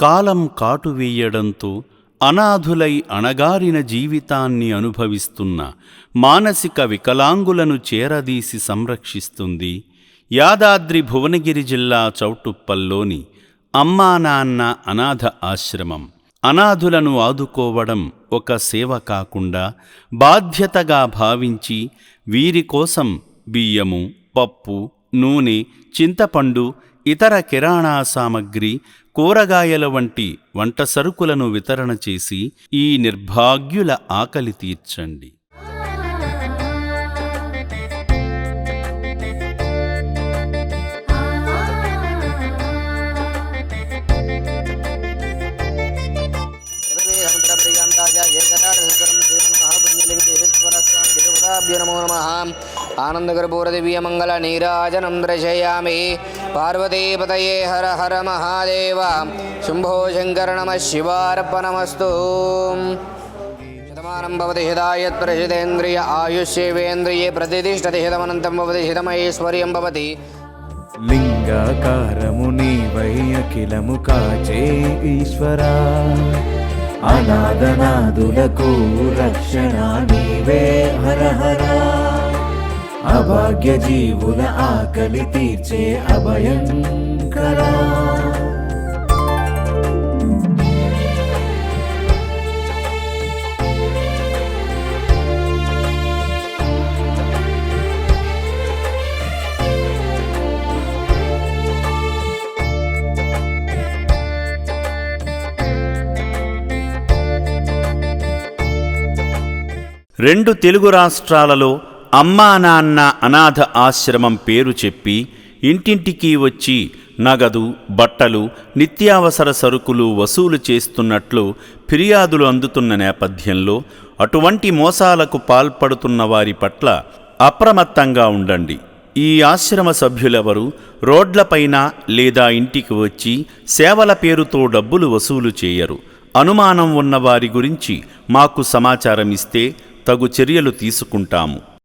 కాలం కాటువేయడంతో అనాథులై అణగారిన జీవితాన్ని అనుభవిస్తున్న మానసిక వికలాంగులను చేరదీసి సంరక్షిస్తుంది యాదాద్రి భువనగిరి జిల్లా చౌటుప్పల్లోని అమ్మా నాన్న అనాథ ఆశ్రమం. అనాథులను ఆదుకోవడం ఒక సేవ కాకుండా బాధ్యతగా భావించి వీరి కోసం బియ్యము, పప్పు, నూనె, చింతపండు, ఇతర కిరాణా సామగ్రి, కూరగాయల వంటి వంట సరుకులను వితరణ చేసి ఈ నిర్భాగ్యుల ఆకలి తీర్చండి. ఆనందగర్భూరదివ్యమంగళ నీరాజనం దర్శయామి. పార్వతీపతయే హర హర మహాదేవ. శంభో శంకర నమః శివార్పణమస్తు. శతమానం భవతి హితాయత్ ప్రసితేంద్రియ ఆయుష్యేవేంద్రియే ప్రతిష్ఠతి. శతమనంతం భవతి శతమైశ్వర్యం భవతి. లింగాకారము నీవై అఖిలము కాచే ఈశ్వరా. అనాథనాదులకు రక్షణ నీవే హర హర. అభాగ్య జీవుల ఆకలి తీర్చే అభయంకరా. రెండు తెలుగు రాష్ట్రాలలో అమ్మా నాన్న అనాథ ఆశ్రమం పేరు చెప్పి ఇంటింటికి వచ్చి నగదు, బట్టలు, నిత్యావసర సరుకులు వసూలు చేస్తున్నట్లు ఫిర్యాదులు అందుతున్న నేపథ్యంలో అటువంటి మోసాలకు పాల్పడుతున్న వారి పట్ల అప్రమత్తంగా ఉండండి. ఈ ఆశ్రమ సభ్యులెవరూ రోడ్లపైన లేదా ఇంటికి వచ్చి సేవల పేరుతో డబ్బులు వసూలు చేయరు. అనుమానం ఉన్న వారి గురించి మాకు సమాచారం ఇస్తే తగు చర్యలు తీసుకుంటాము.